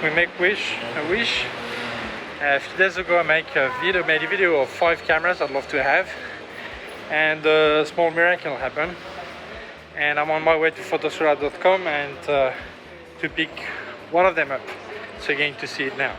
we make a wish. A few days ago I made a video of 5 cameras I'd love to have, and a small miracle happened, and I'm on my way to photosura.com and to pick one of them up. So you're going to see it now.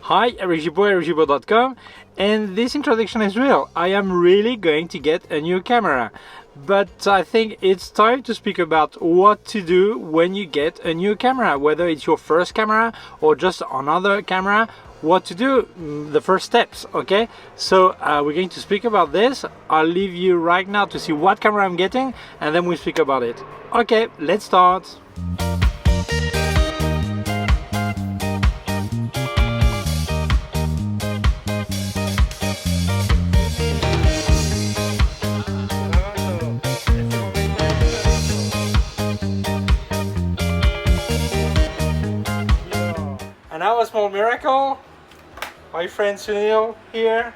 Hi, Eric Gibaud, Gibaud.com, and this introduction is real. I am really going to get a new camera, but I think it's time to speak about what to do when you get a new camera, whether it's your first camera or just another camera, what to do, the first steps, okay? So we're going to speak about this. I'll leave you right now to see what camera I'm getting, and then we speak about it. Okay, let's start. Now a small miracle. My friend Sunil here,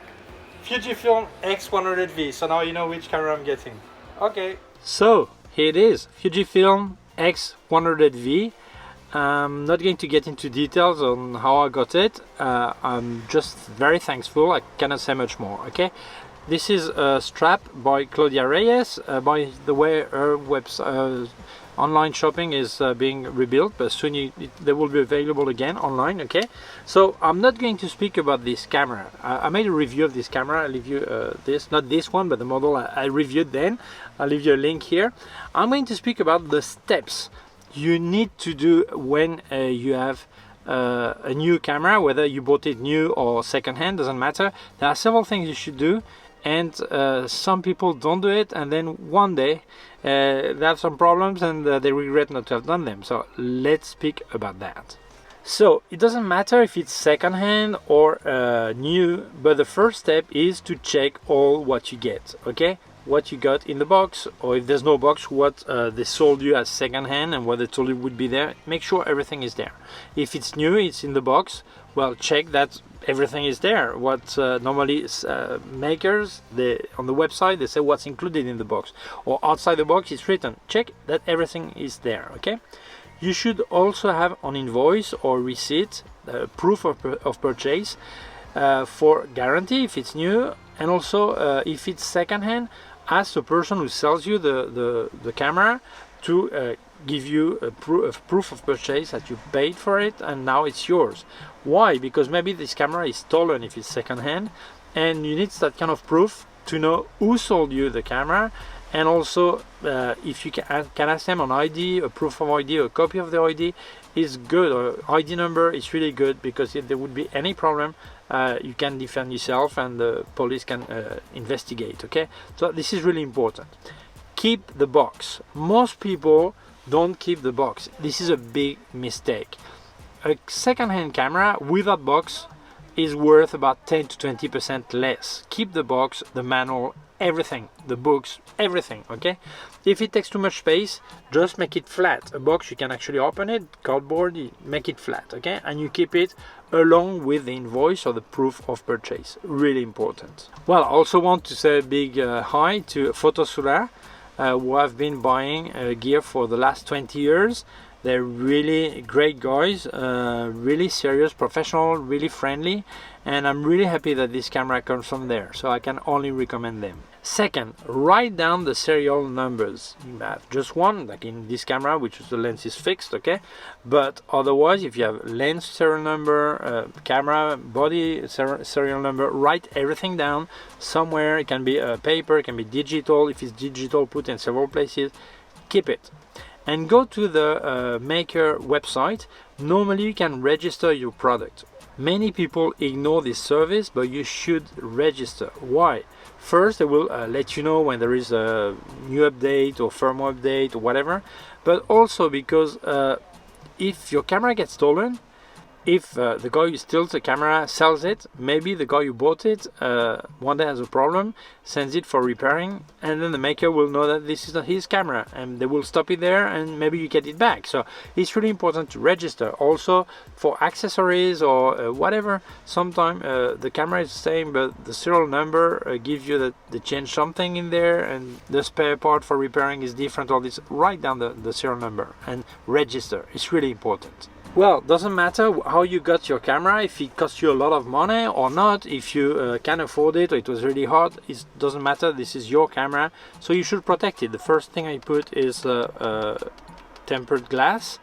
Fujifilm X100V. So now you know which camera I'm getting. Okay. So here it is, Fujifilm X100V. I'm not going to get into details on how I got it. I'm just very thankful. I cannot say much more. Okay. This is a strap by Claudia Reyes. By the way, her website. Online shopping is being rebuilt, but soon they will be available again online. Okay, so I'm not going to speak about this camera. I made a review of this camera. I'll leave you this, not this one, but the model I reviewed then. I'll leave you a link here. I'm going to speak about the steps you need to do when you have a new camera, whether you bought it new or secondhand, doesn't matter. There are several things you should do, and some people don't do it, and then one day they have some problems and they regret not to have done them. So let's speak about that. So it doesn't matter if it's secondhand or new, but the first step is to check all what you get, okay? What you got in the box, or if there's no box, what they sold you as secondhand and what they told you would be there. Make sure everything is there. If it's new, it's in the box, well, check that everything is there. What normally makers, on the website, they say what's included in the box, or outside the box it's written. Check that everything is there, okay? You should also have an invoice or receipt, proof of purchase, for guarantee if it's new, and also if it's secondhand, ask the person who sells you the camera to give you a proof of purchase that you paid for it and now it's yours. Why? Because maybe this camera is stolen if it's secondhand, and you need that kind of proof to know who sold you the camera, and also if you can ask them an ID, a proof of ID, a copy of the ID is good, or ID number is really good, because if there would be any problem, you can defend yourself and the police can investigate, okay? So this is really important. Keep the box. Most people don't keep the box. This is a big mistake. A second-hand camera without box is worth about 10 to 20% less. Keep the box, the manual, everything, the books, everything, okay? If it takes too much space, just make it flat. A box, you can actually open it, cardboard, you make it flat, okay? And you keep it along with the invoice or the proof of purchase. Really important. Well, I also want to say a big hi to Photosura, who have been buying gear for the last 20 years. They're really great guys, really serious, professional, really friendly, and I'm really happy that this camera comes from there, so I can only recommend them. Second, write down the serial numbers. You have just one, like in this camera, which is the lens is fixed, okay? But otherwise, if you have lens serial number, camera, body serial number, write everything down somewhere. It can be paper, it can be digital. If it's digital, put in several places. Keep it. And go to the maker website. Normally you can register your product. Many people ignore this service, but you should register. Why? First, they will let you know when there is a new update or firmware update or whatever, but also because if your camera gets stolen, if the guy who steals the camera sells it, maybe the guy who bought it one day has a problem, sends it for repairing, and then the maker will know that this is not his camera, and they will stop it there, and maybe you get it back. So it's really important to register. Also for accessories or whatever, sometimes the camera is the same, but the serial number gives you that they change something in there, and the spare part for repairing is different. All this, write down the serial number and register. It's really important. Well, doesn't matter how you got your camera, if it cost you a lot of money or not, if you can afford it or it was really hard, it doesn't matter. This is your camera, so you should protect it. The first thing I put is tempered glass.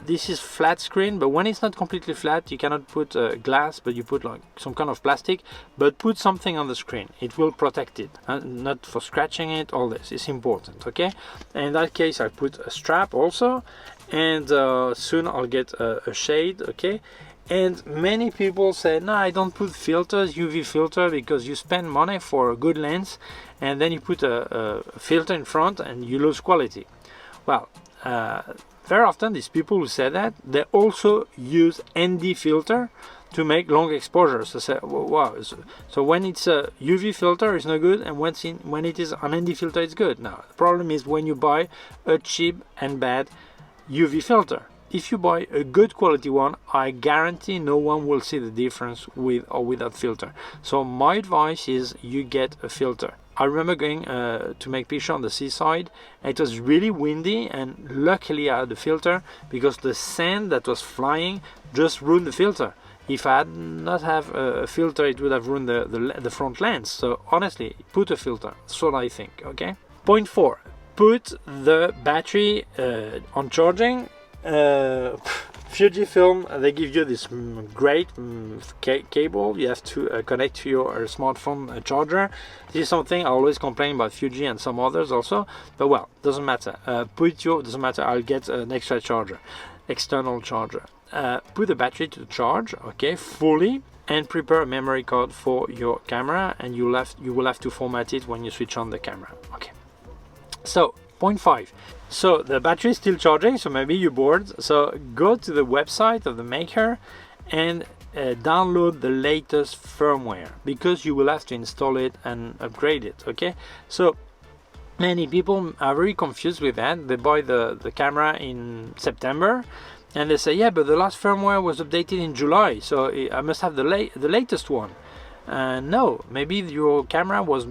This is flat screen, but when it's not completely flat, you cannot put glass, but you put like some kind of plastic, but put something on the screen. It will protect it, not for scratching it. All this is important, okay? In that case, I put a strap also, and soon I'll get a shade, okay? And many people say, no, I don't put filters, UV filter, because you spend money for a good lens and then you put a filter in front and you lose quality. Well, very often these people who say that, they also use ND filter to make long exposures. So say, wow, so when it's a UV filter, it's no good, and when it is an ND filter, it's good. Now, the problem is when you buy a cheap and bad UV filter. If you buy a good quality one, I guarantee no one will see the difference with or without filter. So my advice is you get a filter. I remember going to make picture on the seaside. It was really windy, and luckily I had a filter because the sand that was flying just ruined the filter. If I had not have a filter, it would have ruined the front lens. So honestly, put a filter. That's what I think, okay? Point 4. Put the battery on charging. Fujifilm, they give you this great cable you have to connect to your smartphone charger. This is something I always complain about Fuji and some others also, but well, doesn't matter. Doesn't matter. I'll get an extra charger, external charger. Put the battery to charge, okay, fully, and prepare a memory card for your camera, and you will have to format it when you switch on the camera, okay. So point 5. So the battery is still charging, so maybe you're bored. So go to the website of the maker and download the latest firmware, because you will have to install it and upgrade it, okay? So many people are very confused with that. They buy the camera in September and they say, yeah, but the last firmware was updated in July, so I must have the latest one. No, maybe your camera was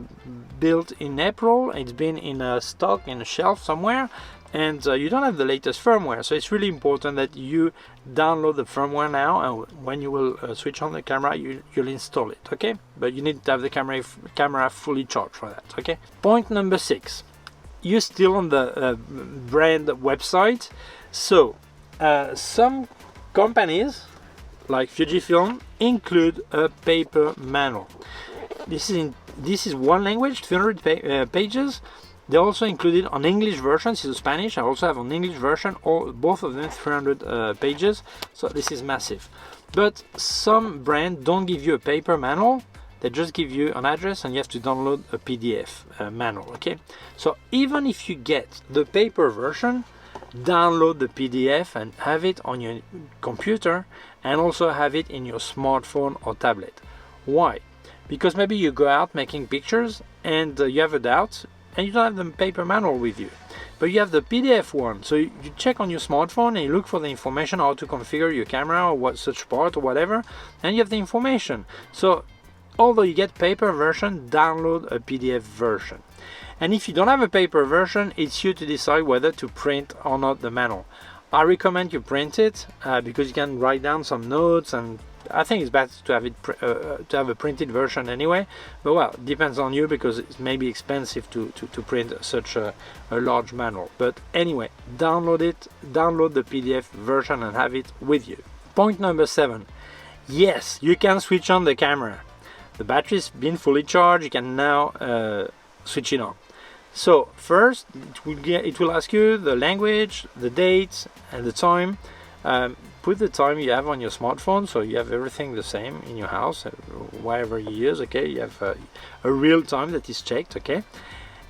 built in April, it's been in a stock in a shelf somewhere, and you don't have the latest firmware. So it's really important that you download the firmware now, and when you will switch on the camera, you'll install it, okay? But you need to have the camera fully charged for that, okay? Point number 6. You're still on the brand website. So some companies like Fujifilm include a paper manual. This is one language, 300 pages. They also included on English version. This is Spanish. I also have an English version, both of them 300 pages. So this is massive. But some brands don't give you a paper manual. They just give you an address and you have to download a PDF manual, okay? So even if you get the paper version, download the PDF and have it on your computer, and also have it in your smartphone or tablet. Why? Because maybe you go out making pictures and you have a doubt and you don't have the paper manual with you, but you have the PDF one. So you check on your smartphone and you look for the information, how to configure your camera or what such part or whatever, and you have the information. So although you get paper version, download a PDF version. And if you don't have a paper version, it's you to decide whether to print or not the manual. I recommend you print it because you can write down some notes, and I think it's better to have it to have a printed version anyway. But well, it depends on you, because it may be expensive to print such a large manual. But anyway, download it, download the PDF version and have it with you. Point number 7. Yes, you can switch on the camera. The battery's been fully charged. You can now switch it on. So first, it will ask you the language, the date, and the time. Put the time you have on your smartphone, so you have everything the same in your house, wherever you use, okay? You have a real time that is checked, okay?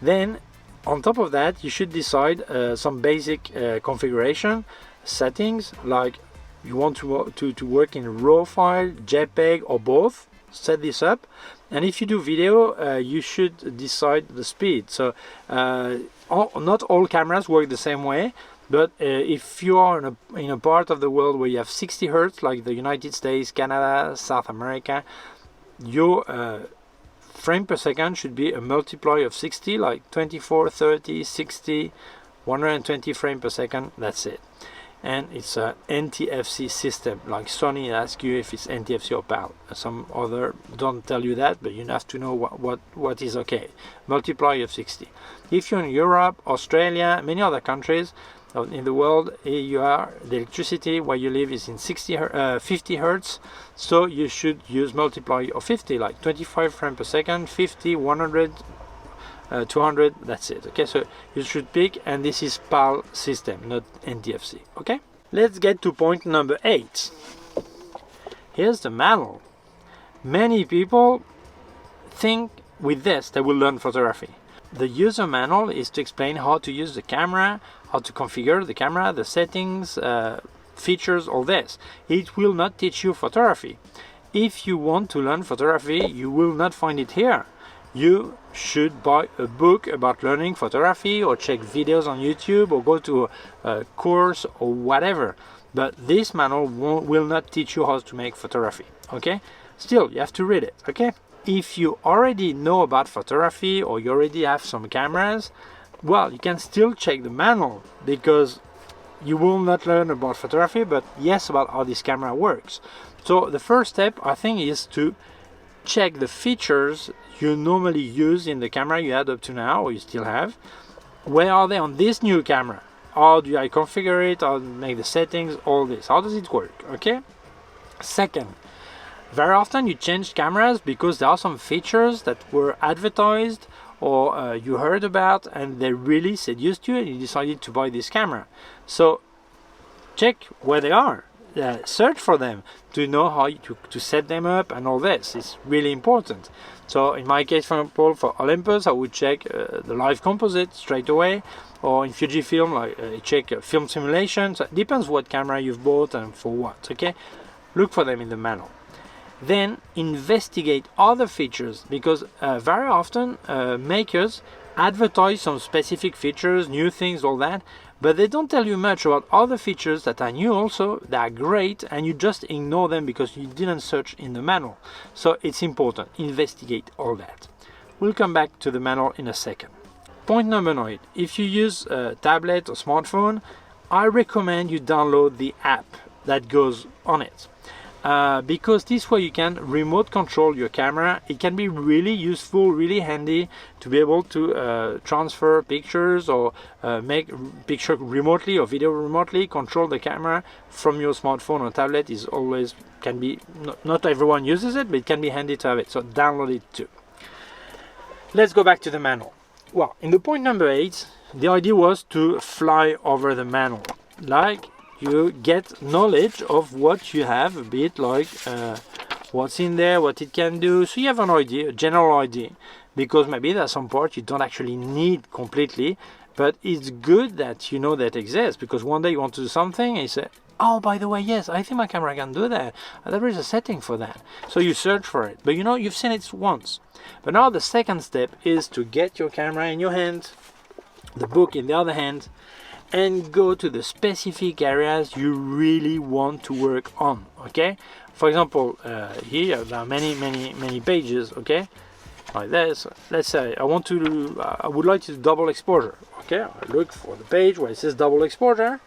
Then, on top of that, you should decide some basic configuration settings, like you want to work in RAW file, JPEG, or both. Set this up. And if you do video, you should decide the speed. So not all cameras work the same way, but if you are in a part of the world where you have 60 Hertz, like the United States, Canada, South America, your frame per second should be a multiply of 60, like 24, 30, 60, 120 frames per second. That's it. and it's a NTFC system. Like Sony asks you if it's NTFC or PAL. Some other don't tell you that, but you have to know what is okay. Multiply of 60. If you're in Europe, Australia, many other countries in the world, the electricity where you live is in 50 hertz, so you should use multiply of 50, like 25 frames per second, 50, 100, 200, that's it. Okay, so you should pick, and this is PAL system, not NTFC. Okay, let's get to point number 8. Here's the manual. Many people think with this they will learn photography. The user manual is to explain how to use the camera, how to configure the camera, the settings, features, all this. It will not teach you photography. If you want to learn photography, you will not find it here. You should buy a book about learning photography, or check videos on YouTube, or go to a course or whatever. But this manual will not teach you how to make photography. Okay? Still, you have to read it. Okay? If you already know about photography, or you already have some cameras, well, you can still check the manual, because you will not learn about photography, but yes, about how this camera works. So the first step, I think, is to check the features you normally use in the camera you had up to now, or you still have. Where are they on this new camera? How do I configure it? How do I make the settings? All this. How does it work? Okay. Second, very often you change cameras because there are some features that were advertised or you heard about, and they really seduced you and you decided to buy this camera. So check where they are. Search for them to know how to set them up, and all this is really important. So in my case, for example, for Olympus, I would check the live composite straight away, or in Fujifilm, check film simulation. So it depends what camera you've bought and for what. Okay, look for them in the manual. Then investigate other features, because very often makers advertise some specific features, new things, all that, but they don't tell you much about other features that are new also, that are great, and you just ignore them because you didn't search in the manual. So it's important, investigate all that. We'll come back to the manual in a second. Point number 9, if you use a tablet or smartphone, I recommend you download the app that goes on it. Because this way you can remote control your camera. It can be really useful, really handy to be able to transfer pictures, or make picture remotely or video remotely. Control the camera from your smartphone or tablet is always, can be, not everyone uses it, but it can be handy to have it. So download it too. Let's go back to the manual. Well, in the point number 8, the idea was to fly over the manual. Like, you get knowledge of what you have, a bit like what's in there, what it can do, so you have an idea, a general idea, because maybe there's some parts you don't actually need completely, but it's good that you know that exists, because one day you want to do something and you say, oh, by the way, yes, I think my camera can do that, there is a setting for that, so you search for it, but you know, you've seen it once. But now the second step is to get your camera in your hand, the book in the other hand, and go to the specific areas you really want to work on. Okay, for example, here there are many pages. Okay, like this. Let's say I would like to do double exposure. Okay, I look for the page where it says double exposure.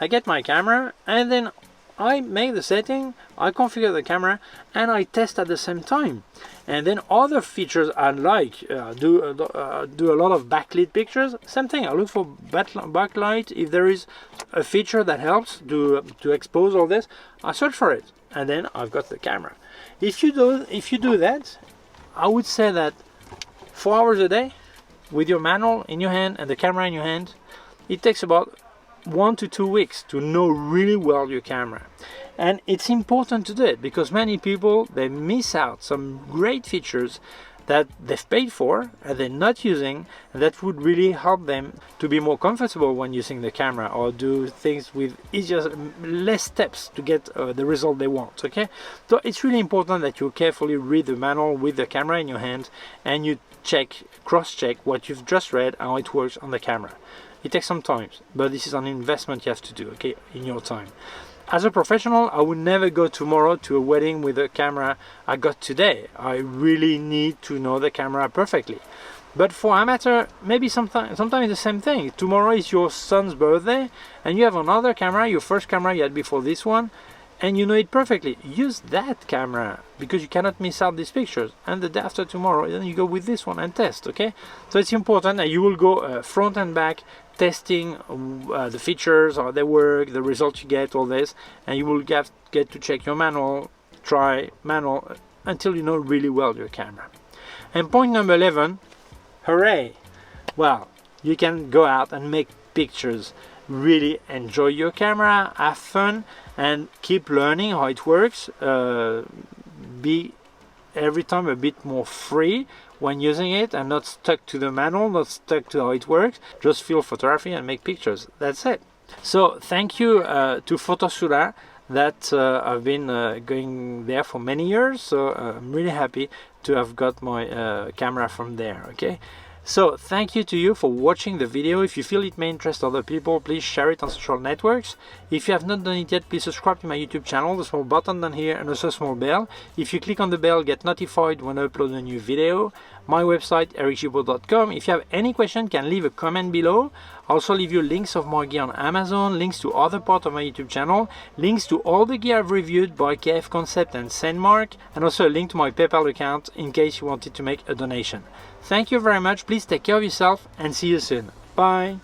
I get my camera, and then I make the setting, I configure the camera, and I test at the same time. And then other features I like, do a lot of backlit pictures. Same thing, I look for backlight. If there is a feature that helps to expose all this, I search for it, and then I've got the camera. If you do that, I would say that 4 hours a day with your manual in your hand and the camera in your hand, it takes about 1 to 2 weeks to know really well your camera. And it's important to do it, because many people, they miss out some great features that they've paid for and they're not using, and that would really help them to be more comfortable when using the camera, or do things with easier, less steps to get the result they want. Okay, so it's really important that you carefully read the manual with the camera in your hand, and you cross-check what you've just read and how it works on the camera. It takes some time, but this is an investment you have to do, okay, in your time. As a professional, I would never go tomorrow to a wedding with a camera I got today. I really need to know the camera perfectly. But for amateur, maybe sometimes it's the same thing. Tomorrow is your son's birthday and you have another camera, your first camera you had before this one, and you know it perfectly. Use that camera because you cannot miss out these pictures. And the day after tomorrow, then you go with this one and test, okay? So it's important that you will go front and back testing the features, how they work, the results you get, all this, and you will get to check your manual, try manual, until you know really well your camera. And point number 11, hooray! Well, you can go out and make pictures. Really enjoy your camera, have fun, and keep learning how it works. Be every time a bit more free when using it and not stuck to the manual, not stuck to how it works. Just feel photography and make pictures. That's it. So thank you to Photosura that I've been going there for many years. So I'm really happy to have got my camera from there. Okay. So thank you to you for watching the video. If you feel it may interest other people, please share it on social networks. If you have not done it yet, please subscribe to my YouTube channel, the small button down here and also a small bell. If you click on the bell, get notified when I upload a new video. My website, ericgibaud.com. If you have any question, can leave a comment below. I'll also leave you links of more gear on Amazon, links to other parts of my YouTube channel, links to all the gear I've reviewed by K&F Concept and Sandmark, and also a link to my PayPal account in case you wanted to make a donation. Thank you very much. Please take care of yourself and see you soon. Bye.